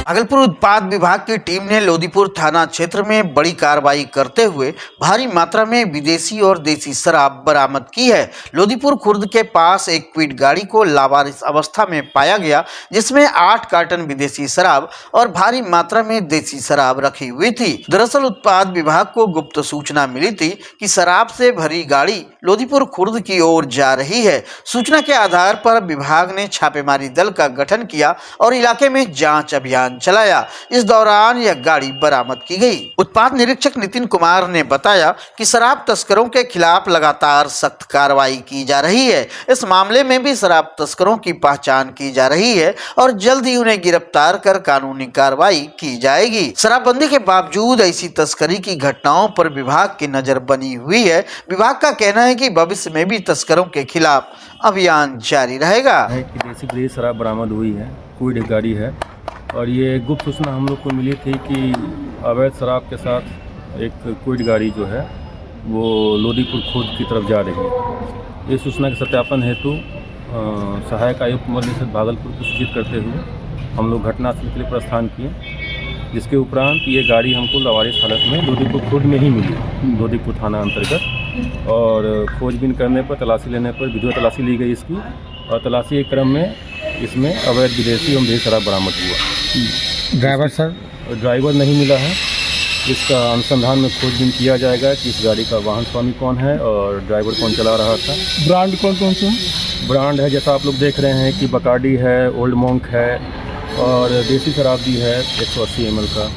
भागलपुर उत्पाद विभाग की टीम ने लोदीपुर थाना क्षेत्र में बड़ी कार्रवाई करते हुए भारी मात्रा में विदेशी और देसी शराब बरामद की है। लोदीपुर खुर्द के पास एक क्विड गाड़ी को लावारिस अवस्था में पाया गया, जिसमें 8 कार्टन विदेशी शराब और भारी मात्रा में देसी शराब रखी हुई थी। दरअसल उत्पाद विभाग को गुप्त सूचना मिली थी कि शराब से भरी गाड़ी लोदीपुर खुर्द की ओर जा रही है। सूचना के आधार पर विभाग ने छापेमारी दल का गठन किया और इलाके में जांच अभियान चलाया। इस दौरान यह गाड़ी बरामद की गई। उत्पाद निरीक्षक नितिन कुमार ने बताया कि शराब तस्करों के खिलाफ लगातार सख्त कार्रवाई की जा रही है। इस मामले में भी शराब तस्करों की पहचान की जा रही है और जल्द ही उन्हें गिरफ्तार कर कानूनी कार्रवाई की जाएगी। शराबबंदी के बावजूद ऐसी तस्करी की घटनाओं पर विभाग की नजर बनी हुई है। विभाग का कहना है कि भविष्य में भी तस्करों के खिलाफ अभियान जारी रहेगा। देसी विदेशी शराब बरामद हुई है, क्विड गाड़ी है और ये गुप्त सूचना हम लोग को मिली थी कि अवैध शराब के साथ एक क्विड गाड़ी जो है वो लोदीपुर खुर्द की तरफ जा रही है। इस सूचना के सत्यापन हेतु सहायक आयुक्त मजिस्ट्रेट भागलपुर को सूचित करते हुए हम लोग घटनास्थल के लिए प्रस्थान किए, जिसके उपरांत ये गाड़ी हमको लावारिस हालत में लोदीपुर खुर्द में ही मिली, लोदीपुर थाना अंतर्गत। और खोजबीन करने पर, तलाशी लेने पर विधिवत तलाशी ली गई इसकी, और तलाशी के क्रम में इसमें अवैध विदेशी एवं देसी शराब बरामद हुआ। Driver sir? ड्राइवर नहीं मिला है। इसका अनुसंधान में खोजबीन किया जाएगा कि इस गाड़ी का वाहन स्वामी कौन है और ड्राइवर कौन चला रहा था। ब्रांड कौन कौन से हैं? ब्रांड है जैसा आप लोग देख रहे हैं कि बकार्डी है, ओल्ड मॉन्क है और देसी शराब भी है 180 ml का।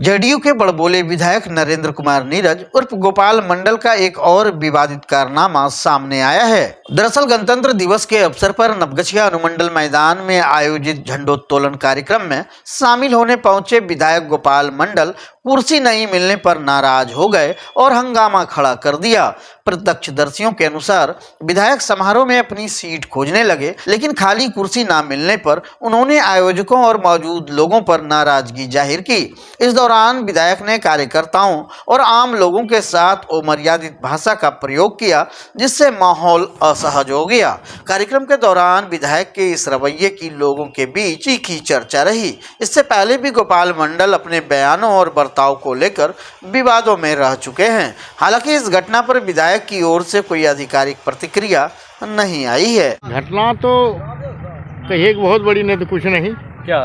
जेडीयू के बड़बोले विधायक नरेंद्र कुमार नीरज उर्फ गोपाल मंडल का एक और विवादित कारनामा सामने आया है। दरअसल गणतंत्र दिवस के अवसर पर नवगछिया अनुमंडल मैदान में आयोजित झंडोत्तोलन कार्यक्रम में शामिल होने पहुंचे विधायक गोपाल मंडल कुर्सी नहीं मिलने पर नाराज हो गए और हंगामा खड़ा कर दिया। प्रत्यक्षदर्शियों के अनुसार विधायक समारोह में अपनी सीट खोजने लगे, लेकिन खाली कुर्सी ना मिलने पर उन्होंने आयोजकों और मौजूद लोगों पर नाराजगी जाहिर की। इस दौरान विधायक ने कार्यकर्ताओं और आम लोगों के साथ अमर्यादित भाषा का प्रयोग किया, जिससे माहौल असहज हो गया। कार्यक्रम के दौरान विधायक के इस रवैये की लोगों के बीच तीखी चर्चा रही। इससे पहले भी गोपाल मंडल अपने बयानों और बर्ताव को लेकर विवादों में रह चुके हैं। हालांकि इस घटना पर विधायक की ओर से कोई आधिकारिक प्रतिक्रिया नहीं आई है। घटना तो कहिए बहुत बड़ी नहीं तो कुछ नहीं। क्या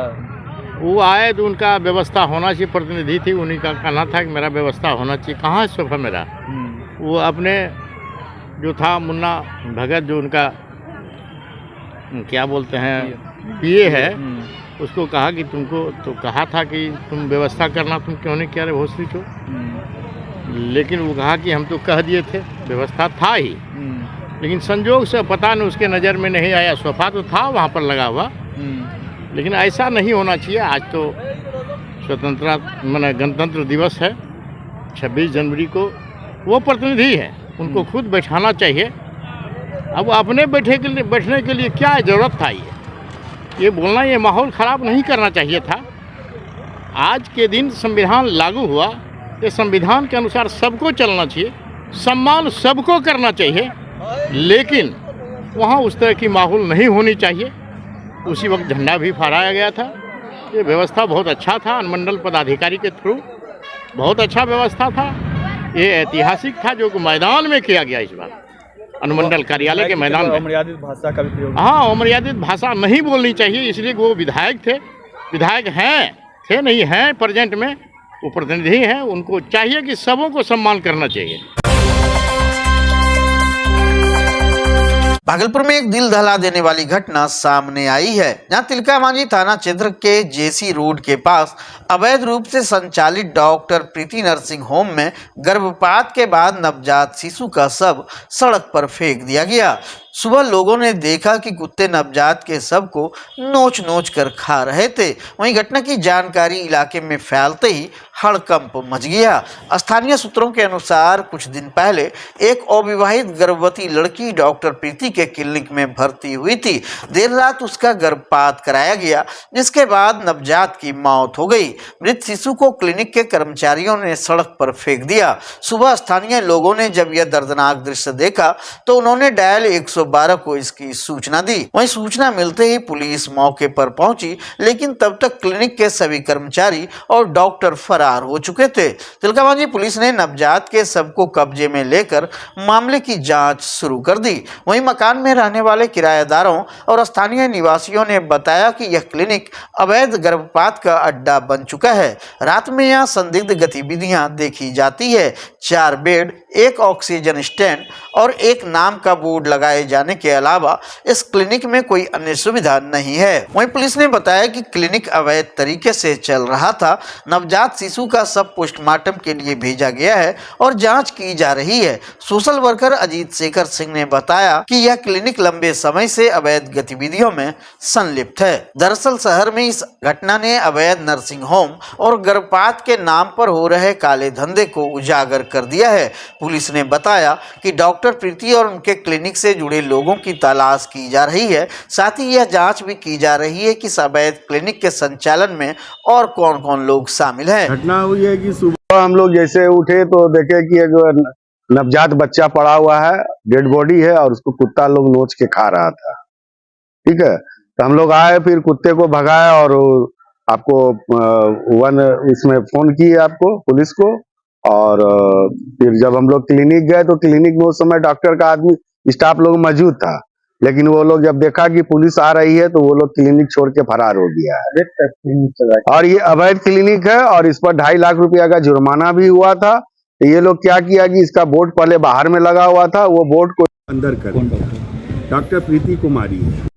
वो आए तो उनका व्यवस्था होना चाहिए, प्रतिनिधि थी, उन्हीं का कहना था कि मेरा व्यवस्था होना चाहिए। कहाँ है सोफा मेरा? वो अपने जो था मुन्ना भगत, जो उनका क्या बोलते हैं पीए है, उसको कहा कि तुमको तो कहा था कि तुम व्यवस्था करना, तुम क्यों नहीं किया रे भोसड़ी को। लेकिन वो कहा कि हम तो कह दिए थे, व्यवस्था था ही, लेकिन संजोग से पता नहीं उसके नज़र में नहीं आया। सोफा तो था वहाँ पर लगा हुआ, लेकिन ऐसा नहीं होना चाहिए। आज तो स्वतंत्रता माने गणतंत्र दिवस है, 26 जनवरी को। वो प्रतिनिधि है, उनको खुद बैठाना चाहिए। अब अपने बैठने के लिए क्या ज़रूरत था? ये बोलना, ये माहौल ख़राब नहीं करना चाहिए था। आज के दिन संविधान लागू हुआ, ये संविधान के अनुसार सबको चलना चाहिए, सम्मान सबको करना चाहिए, लेकिन वहाँ उस तरह की माहौल नहीं होनी चाहिए। उसी वक्त झंडा भी फहराया गया था। ये व्यवस्था बहुत अच्छा था, अनुमंडल पदाधिकारी के थ्रू बहुत अच्छा व्यवस्था था। ये ऐतिहासिक था जो मैदान में किया गया इस बार, अनुमंडल कार्यालय के मैदान में। अमर्यादित भाषा का प्रयोग, हाँ, अमर्यादित भाषा नहीं बोलनी चाहिए, इसलिए वो विधायक थे, विधायक हैं, थे नहीं हैं प्रेजेंट में, वो प्रतिनिधि हैं, उनको चाहिए कि सबों को सम्मान करना चाहिए। भागलपुर में एक दिल दहला देने वाली घटना सामने आई है, जहां तिलकामांझी थाना क्षेत्र के जेसी रोड के पास अवैध रूप से संचालित डॉक्टर प्रीति नर्सिंग होम में गर्भपात के बाद नवजात शिशु का शव सड़क पर फेंक दिया गया। सुबह लोगों ने देखा कि कुत्ते नवजात के शव को नोच नोच कर खा रहे थे। वहीं घटना की जानकारी इलाके में फैलते ही हड़कंप मच गया। स्थानीय सूत्रों के अनुसार कुछ दिन पहले एक अविवाहित गर्भवती लड़की डॉक्टर प्रीति के क्लिनिक में भर्ती हुई थी। देर रात उसका गर्भपात कराया गया, जिसके बाद नवजात की मौत हो गई। मृत शिशु को क्लिनिक के कर्मचारियों ने सड़क पर फेंक दिया। सुबह स्थानीय लोगों ने जब यह दर्दनाक दृश्य देखा तो उन्होंने डायल 112 112 को इसकी सूचना दी। वहीं सूचना मिलते ही पुलिस मौके पर पहुंची, लेकिन तब तक क्लिनिक के सभी कर्मचारी और डॉक्टर फरार हो चुके थे। तिलकामांझी पुलिस ने नवजात के शव को कब्जे में लेकर मामले की जांच शुरू कर दी। वहीं मकान में रहने वाले किराएदारों और स्थानीय निवासियों ने बताया कि यह क्लिनिक अवैध गर्भपात का अड्डा बन चुका है। रात में यहाँ संदिग्ध गतिविधियां देखी जाती है। 4 बेड, 1 ऑक्सीजन स्टैंड और 1 नाम का बोर्ड लगाए जाने के अलावा इस क्लिनिक में कोई अन्य सुविधा नहीं है। वहीं पुलिस ने बताया कि क्लिनिक अवैध तरीके से चल रहा था। नवजात शिशु का शव पोस्टमार्टम के लिए भेजा गया है और जांच की जा रही है। सोशल वर्कर अजीत शेखर सिंह ने बताया कि यह क्लिनिक लंबे समय से अवैध गतिविधियों में संलिप्त है। दरअसल शहर में इस घटना ने अवैध नर्सिंग होम और गर्भपात के नाम पर हो रहे काले धंधे को उजागर कर दिया है। पुलिस ने बताया कि डॉक्टर प्रीति और उनके क्लिनिक से जुड़े लोगों की तलाश की जा रही है। साथ ही यह जांच भी की जा रही है कि इस अवैध क्लिनिक के संचालन में और कौन-कौन लोग शामिल हैं। घटना हुई है कि सुबह हम लोग जैसे उठे तो देखे कि एक नवजात बच्चा पड़ा हुआ है, डेड बॉडी है और उसको कुत्ता लोग नोच के खा रहा था। ठीक है, तो हम लोग आए, फिर कुत्ते को भगाया और आपको इसमें फोन किए आपको पुलिस को। और फिर जब हम लोग क्लिनिक गए तो क्लिनिक में उस समय डॉक्टर का आदमी स्टाफ लोग मौजूद था, लेकिन वो लोग जब देखा कि पुलिस आ रही है तो वो लोग क्लिनिक छोड़ के फरार हो गया है। और ये अवैध क्लिनिक है और इस पर 2.5 लाख रुपया का जुर्माना भी हुआ था। तो ये लोग क्या किया कि इसका बोर्ड पहले बाहर में लगा हुआ था, वो बोर्ड को अंदर कर दिया। डॉक्टर प्रीति कुमारी है।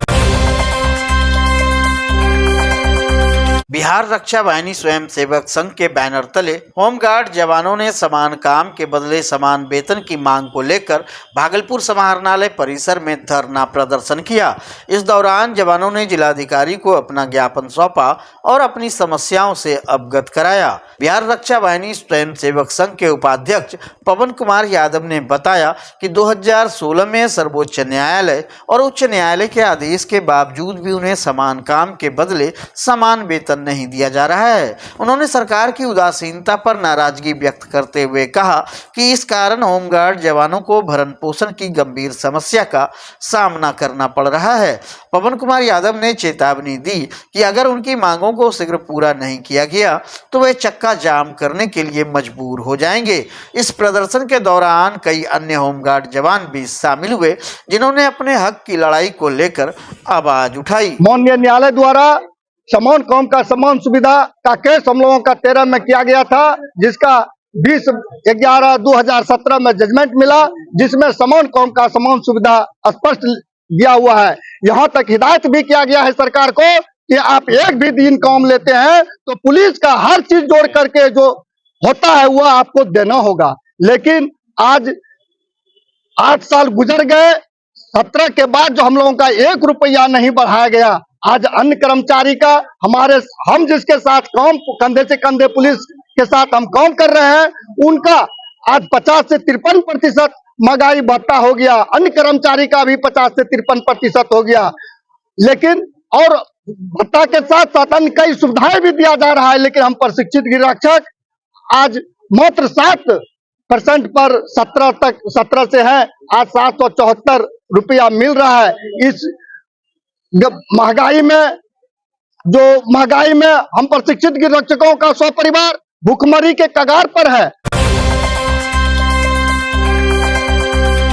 बिहार रक्षा वाहिनी स्वयं सेवक संघ के बैनर तले होमगार्ड जवानों ने समान काम के बदले समान वेतन की मांग को लेकर भागलपुर समाहरणालय परिसर में धरना प्रदर्शन किया। इस दौरान जवानों ने जिलाधिकारी को अपना ज्ञापन सौंपा और अपनी समस्याओं से अवगत कराया। बिहार रक्षा वाहिनी स्वयं सेवक संघ के उपाध्यक्ष पवन कुमार यादव ने बताया कि 2016 में सर्वोच्च न्यायालय और उच्च न्यायालय के आदेश के बावजूद भी उन्हें समान काम के बदले समान वेतन नहीं दिया जा रहा है। उन्होंने सरकार की उदासीनता पर नाराजगी व्यक्त करते हुए कहा कि इस कारण होमगार्ड जवानों को भरण पोषण की गंभीर समस्या का सामना करना पड़ रहा है। पवन कुमार यादव ने चेतावनी दी कि अगर उनकी मांगों को शीघ्र पूरा नहीं किया गया तो वे चक्का जाम करने के लिए मजबूर हो जाएंगे। इस प्रदर्शन के दौरान कई अन्य होमगार्ड जवान भी शामिल हुए, जिन्होंने अपने हक की लड़ाई को लेकर आवाज उठाई। माननीय न्यायालय द्वारा समान काम का समान सुविधा का केस हम लोगों का 13 में किया गया था, जिसका 20/11/2017 में जजमेंट मिला, जिसमें समान काम का समान सुविधा स्पष्ट दिया हुआ है। यहाँ तक हिदायत भी किया गया है सरकार को कि आप एक भी दिन काम लेते हैं तो पुलिस का हर चीज जोड़ करके जो होता है वह आपको देना होगा। लेकिन आज 8 साल गुजर गए, 17 के बाद जो हम लोगों का 1 रुपया नहीं बढ़ाया गया। आज अन्य कर्मचारी का हम जिसके साथ काम कंधे से कंधे पुलिस के साथ हम काम कर रहे हैं, उनका आज 50 से 53% महंगाई भत्ता हो गया। अन्य कर्मचारी का भी 50 से 53% हो गया। लेकिन और भत्ता के साथ साथ अन्य कई सुविधाएं भी दिया जा रहा है, लेकिन हम प्रशिक्षित गृहरक्षक आज मात्र 7% पर 17 से है, आज 774 रुपया मिल रहा है। इस महंगाई में हम प्रशिक्षित गृहरक्षकों का सपरिवार भूखमरी के कगार पर है।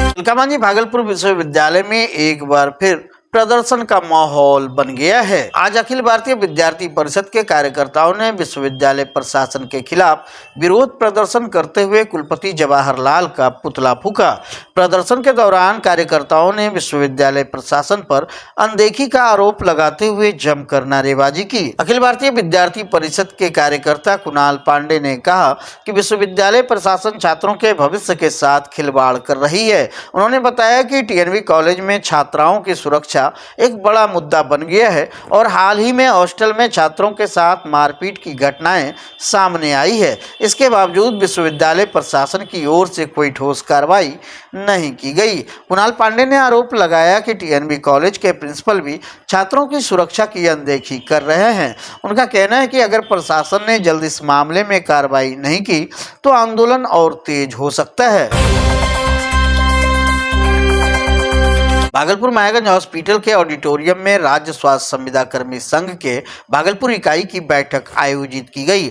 तिलकामांझी भागलपुर विश्वविद्यालय में एक बार फिर प्रदर्शन का माहौल बन गया है। आज अखिल भारतीय विद्यार्थी परिषद के कार्यकर्ताओं ने विश्वविद्यालय प्रशासन के खिलाफ विरोध प्रदर्शन करते हुए कुलपति जवाहरलाल का पुतला फूका। प्रदर्शन के दौरान कार्यकर्ताओं ने विश्वविद्यालय प्रशासन पर अनदेखी का आरोप लगाते हुए जमकर नारेबाजी की। अखिल भारतीय विद्यार्थी परिषद के कार्यकर्ता कुणाल पांडे ने कहा कि विश्वविद्यालय प्रशासन छात्रों के भविष्य के साथ खिलवाड़ कर रही है। उन्होंने बताया कि टीएनवी कॉलेज में छात्राओं की सुरक्षा एक बड़ा मुद्दा बन गया है और हाल ही में हॉस्टल में छात्रों के साथ मारपीट की घटनाएं सामने आई है। इसके बावजूद विश्वविद्यालय प्रशासन की ओर से कोई ठोस कार्रवाई नहीं की गई। कुणाल पांडे ने आरोप लगाया कि टीएनवी कॉलेज के प्रिंसिपल भी छात्रों की सुरक्षा की अनदेखी कर रहे हैं। उनका कहना है कि अगर प्रशासन ने जल्द इस मामले में कार्रवाई नहीं की तो आंदोलन और तेज हो सकता है। भागलपुर मायागंज हॉस्पिटल के ऑडिटोरियम में राज्य स्वास्थ्य संविदा कर्मी संघ के भागलपुर इकाई की बैठक आयोजित की गई।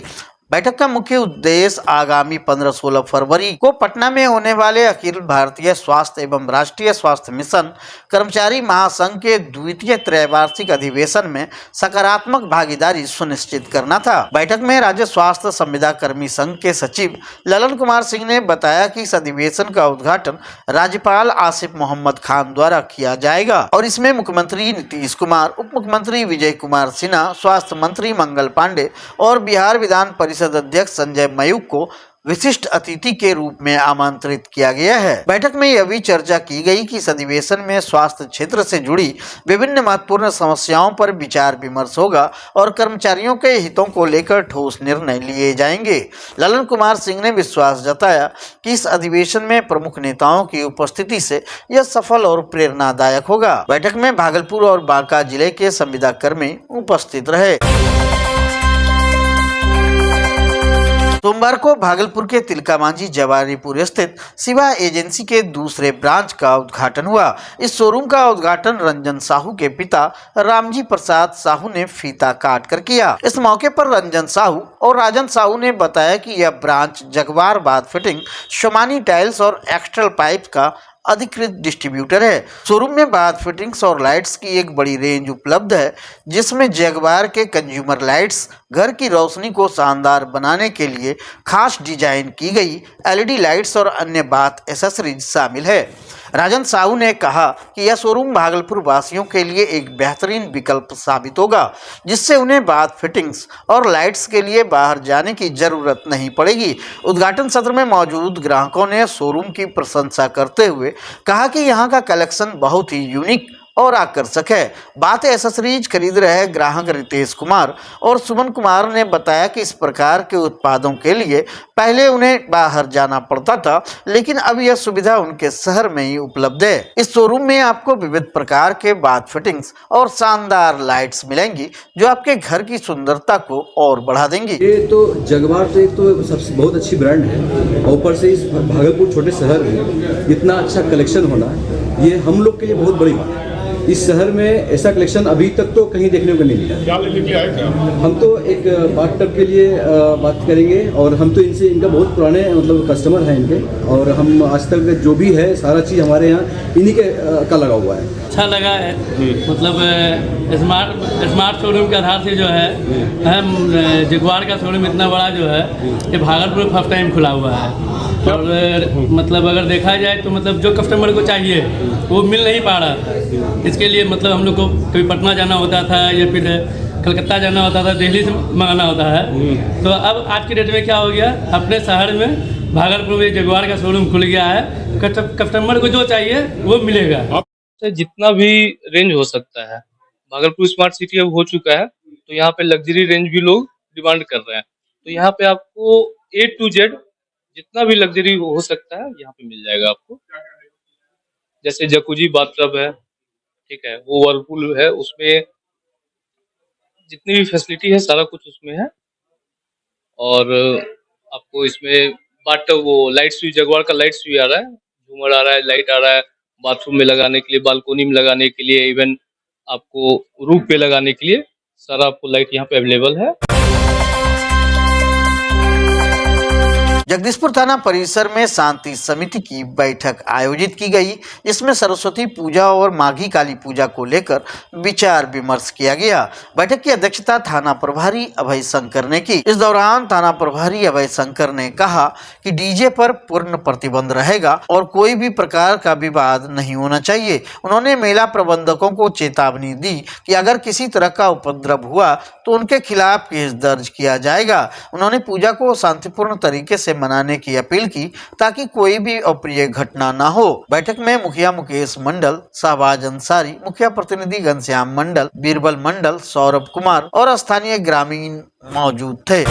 बैठक का मुख्य उद्देश्य आगामी 15-16 फरवरी को पटना में होने वाले अखिल भारतीय स्वास्थ्य एवं राष्ट्रीय स्वास्थ्य मिशन कर्मचारी महासंघ के द्वितीय त्रैवार्षिक अधिवेशन में सकारात्मक भागीदारी सुनिश्चित करना था। बैठक में राज्य स्वास्थ्य संविदा कर्मी संघ के सचिव ललन कुमार सिंह ने बताया कि इस अधिवेशन का उद्घाटन राज्यपाल आसिफ मोहम्मद खान द्वारा किया जाएगा और इसमें मुख्यमंत्री नीतीश कुमार, उप मुख्यमंत्री विजय कुमार सिन्हा, स्वास्थ्य मंत्री मंगल पांडे और बिहार विधान परिषद अध्यक्ष संजय मयूख को विशिष्ट अतिथि के रूप में आमंत्रित किया गया है। बैठक में यह भी चर्चा की गई कि इस अधिवेशन में स्वास्थ्य क्षेत्र से जुड़ी विभिन्न महत्वपूर्ण समस्याओं पर विचार विमर्श होगा और कर्मचारियों के हितों को लेकर ठोस निर्णय लिए जाएंगे। ललन कुमार सिंह ने विश्वास जताया कि इस अधिवेशन में प्रमुख नेताओं की उपस्थिति से यह सफल और प्रेरणादायक होगा। बैठक में भागलपुर और बांका जिले के संविदा कर्मी उपस्थित रहे। सोमवार को भागलपुर के तिलका मांझी जवारीपुर स्थित शिवा एजेंसी के दूसरे ब्रांच का उद्घाटन हुआ। इस शोरूम का उद्घाटन रंजन साहू के पिता रामजी प्रसाद साहू ने फीता काट कर किया। इस मौके पर रंजन साहू और राजन साहू ने बताया कि यह ब्रांच जगवार बाथ फिटिंग, शोमानी टाइल्स और एक्स्ट्रल पाइप का अधिकृत डिस्ट्रीब्यूटर है। शोरूम में बाथ फिटिंग्स और लाइट्स की एक बड़ी रेंज उपलब्ध है, जिसमें जगवार के कंज्यूमर लाइट्स, घर की रोशनी को शानदार बनाने के लिए खास डिजाइन की गई एलईडी लाइट्स और अन्य बाथ एसेसरीज शामिल है। राजन साहू ने कहा कि यह शोरूम भागलपुर वासियों के लिए एक बेहतरीन विकल्प साबित होगा, जिससे उन्हें बाथ फिटिंग्स और लाइट्स के लिए बाहर जाने की जरूरत नहीं पड़ेगी। उद्घाटन सत्र में मौजूद ग्राहकों ने शोरूम की प्रशंसा करते हुए कहा कि यहाँ का कलेक्शन बहुत ही यूनिक और आकर्षक है। बात एसेसरीज खरीद रहे ग्राहक रितेश कुमार और सुमन कुमार ने बताया कि इस प्रकार के उत्पादों के लिए पहले उन्हें बाहर जाना पड़ता था, लेकिन अब यह सुविधा उनके शहर में ही उपलब्ध है। इस शोरूम में आपको विविध प्रकार के बाथ फिटिंग्स और शानदार लाइट्स मिलेंगी, जो आपके घर की सुंदरता को और बढ़ा देंगी। ये तो जगवार तो एक तो सबसे बहुत अच्छी ब्रांड है, और ऊपर से इस भागलपुर छोटे शहर में इतना अच्छा कलेक्शन होना, ये हम लोग के लिए बहुत बड़ी बात है। इस शहर में ऐसा कलेक्शन अभी तक तो कहीं देखने को नहीं मिला। हम तो एक बाथ टब के लिए बात करेंगे, और हम तो इनका बहुत पुराने मतलब कस्टमर हैं इनके, और हम आज तक जो भी है सारा चीज़ हमारे यहाँ इन्हीं के का लगा हुआ है। अच्छा लगा है, मतलब स्मार्ट शोरूम के आधार से जो है जगवार का शोरूम इतना बड़ा जो है ये भागलपुर फर्स्ट टाइम खुला हुआ है। और मतलब अगर देखा जाए तो मतलब जो कस्टमर को चाहिए वो मिल नहीं पा रहा। इसके लिए मतलब हम लोग को कभी पटना जाना होता था या फिर कलकत्ता जाना होता था, दिल्ली से मंगाना होता है। तो अब आज की डेट में क्या हो गया, अपने शहर में भागलपुर में जगवार का शोरूम खुल गया है। कस्टमर को जो चाहिए वो मिलेगा। जितना भी रेंज हो सकता है, भागलपुर स्मार्ट सिटी अब हो चुका है, तो यहाँ पे लग्जरी रेंज भी लोग डिमांड कर रहे हैं। तो यहाँ पे आपको A to Z जितना भी लग्जरी हो सकता है यहाँ पे मिल जाएगा आपको। जैसे जकूजी बाथटब है, ठीक है, वो वर्लपूल है, उसमें जितनी भी फैसिलिटी है सारा कुछ उसमें है। और आपको इसमें बाथटब वो लाइट्स भी, जगवार का लाइट्स भी आ रहा है, झूमर आ रहा है, लाइट आ रहा है, बाथरूम में लगाने के लिए, बालकोनी में लगाने के लिए, इवन आपको रूफ पे लगाने के लिए सारा आपको लाइट यहाँ पे अवेलेबल है। जगदीशपुर थाना परिसर में शांति समिति की बैठक आयोजित की गई, जिसमें सरस्वती पूजा और माघी काली पूजा को लेकर विचार विमर्श किया गया। बैठक की अध्यक्षता थाना प्रभारी अभय शंकर ने की। इस दौरान थाना प्रभारी अभय शंकर ने कहा कि डीजे पर पूर्ण प्रतिबंध रहेगा और कोई भी प्रकार का विवाद नहीं होना चाहिए। उन्होंने मेला प्रबंधकों को चेतावनी दी कि अगर किसी तरह का उपद्रव हुआ तो उनके खिलाफ केस दर्ज किया जाएगा। उन्होंने पूजा को शांतिपूर्ण तरीके से मनाने की अपील की, ताकि कोई भी अप्रिय घटना न हो। बैठक में मुखिया मुकेश मंडल, शहबाज अंसारी, मुखिया प्रतिनिधि घनश्याम मंडल, बीरबल मंडल, सौरभ कुमार और स्थानीय ग्रामीण मौजूद थे।